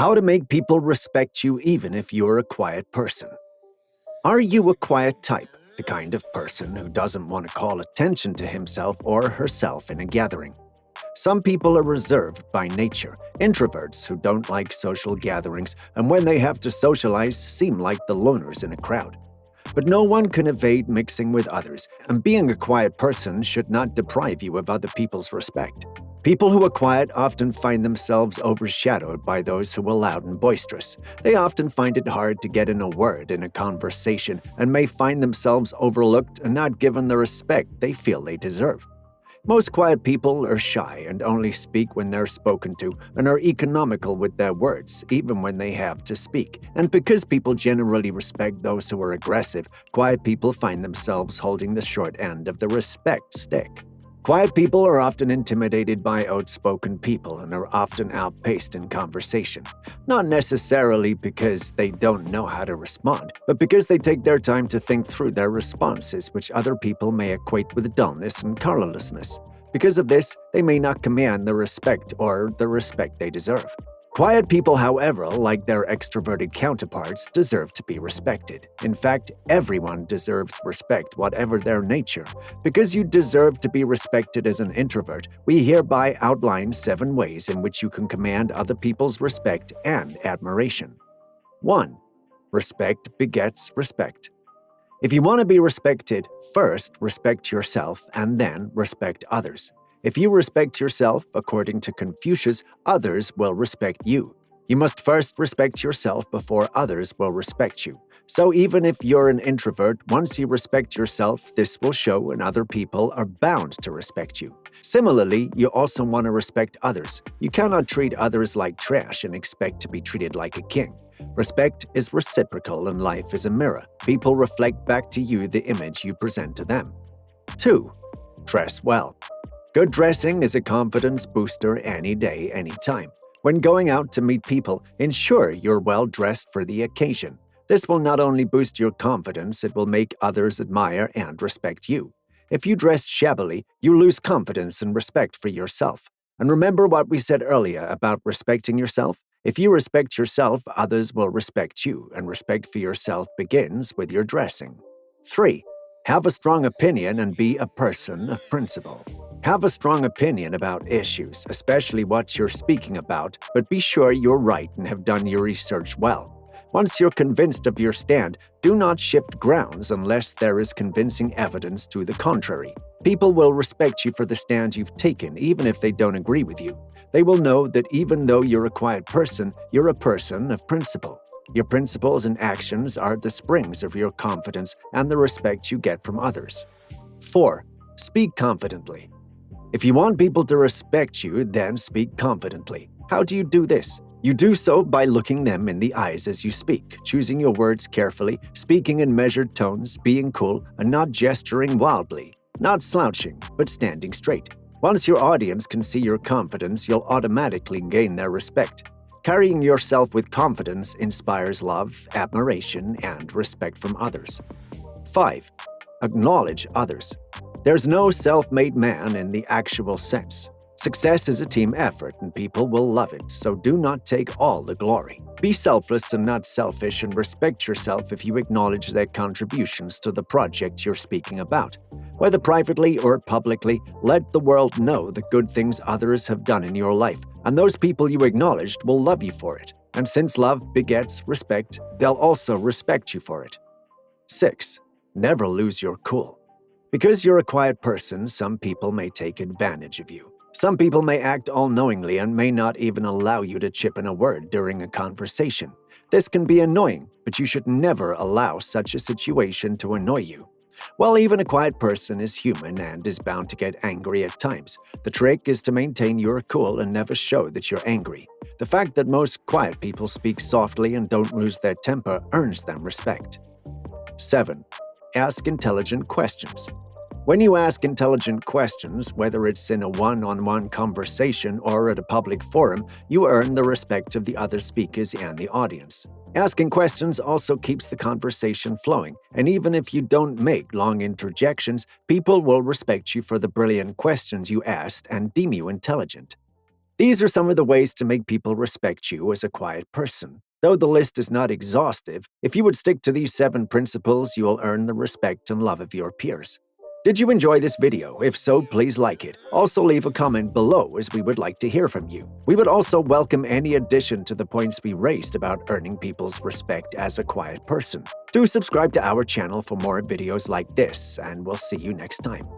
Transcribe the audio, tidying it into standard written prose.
How to make people respect you even if you're a quiet person. Are you a quiet type, the kind of person who doesn't want to call attention to himself or herself in a gathering? Some people are reserved by nature, introverts who don't like social gatherings and when they have to socialize seem like the loners in a crowd. But no one can evade mixing with others, and being a quiet person should not deprive you of other people's respect. People who are quiet often find themselves overshadowed by those who are loud and boisterous. They often find it hard to get in a word in a conversation and may find themselves overlooked and not given the respect they feel they deserve. Most quiet people are shy and only speak when they're spoken to and are economical with their words, even when they have to speak. And because people generally respect those who are aggressive, quiet people find themselves holding the short end of the respect stick. Quiet people are often intimidated by outspoken people and are often outpaced in conversation. Not necessarily because they don't know how to respond, but because they take their time to think through their responses, which other people may equate with dullness and colorlessness. Because of this, they may not command the respect they deserve. Quiet people, however, like their extroverted counterparts, deserve to be respected. In fact, everyone deserves respect, whatever their nature. Because you deserve to be respected as an introvert, we hereby outline 7 ways in which you can command other people's respect and admiration. 1. Respect begets respect. If you want to be respected, first respect yourself and then respect others. If you respect yourself, according to Confucius, others will respect you. You must first respect yourself before others will respect you. So even if you're an introvert, once you respect yourself, this will show and other people are bound to respect you. Similarly, you also want to respect others. You cannot treat others like trash and expect to be treated like a king. Respect is reciprocal and life is a mirror. People reflect back to you the image you present to them. 2. Dress well. Good dressing is a confidence booster any day, anytime. When going out to meet people, ensure you're well dressed for the occasion. This will not only boost your confidence, it will make others admire and respect you. If you dress shabbily, you lose confidence and respect for yourself. And remember what we said earlier about respecting yourself? If you respect yourself, others will respect you, and respect for yourself begins with your dressing. 3. Have a strong opinion and be a person of principle. Have a strong opinion about issues, especially what you're speaking about, but be sure you're right and have done your research well. Once you're convinced of your stand, do not shift grounds unless there is convincing evidence to the contrary. People will respect you for the stand you've taken, even if they don't agree with you. They will know that even though you're a quiet person, you're a person of principle. Your principles and actions are the springs of your confidence and the respect you get from others. 4. Speak confidently. If you want people to respect you, then speak confidently. How do you do this? You do so by looking them in the eyes as you speak, choosing your words carefully, speaking in measured tones, being cool, and not gesturing wildly. Not slouching, but standing straight. Once your audience can see your confidence, you'll automatically gain their respect. Carrying yourself with confidence inspires love, admiration, and respect from others. 5. Acknowledge others. There's no self-made man in the actual sense. Success is a team effort and people will love it, so do not take all the glory. Be selfless and not selfish and respect yourself if you acknowledge their contributions to the project you're speaking about. Whether privately or publicly, let the world know the good things others have done in your life, and those people you acknowledged will love you for it. And since love begets respect, they'll also respect you for it. 6. Never lose your cool. Because you're a quiet person, some people may take advantage of you. Some people may act all-knowingly and may not even allow you to chip in a word during a conversation. This can be annoying, but you should never allow such a situation to annoy you. While even a quiet person is human and is bound to get angry at times, the trick is to maintain your cool and never show that you're angry. The fact that most quiet people speak softly and don't lose their temper earns them respect. 7. Ask intelligent questions. When you ask intelligent questions, whether it's in a one-on-one conversation or at a public forum, you earn the respect of the other speakers and the audience. Asking questions also keeps the conversation flowing, and even if you don't make long interjections, people will respect you for the brilliant questions you asked and deem you intelligent. These are some of the ways to make people respect you as a quiet person. Though the list is not exhaustive, if you would stick to these 7 principles, you will earn the respect and love of your peers. Did you enjoy this video? If so, please like it. Also leave a comment below as we would like to hear from you. We would also welcome any addition to the points we raised about earning people's respect as a quiet person. Do subscribe to our channel for more videos like this, and we'll see you next time.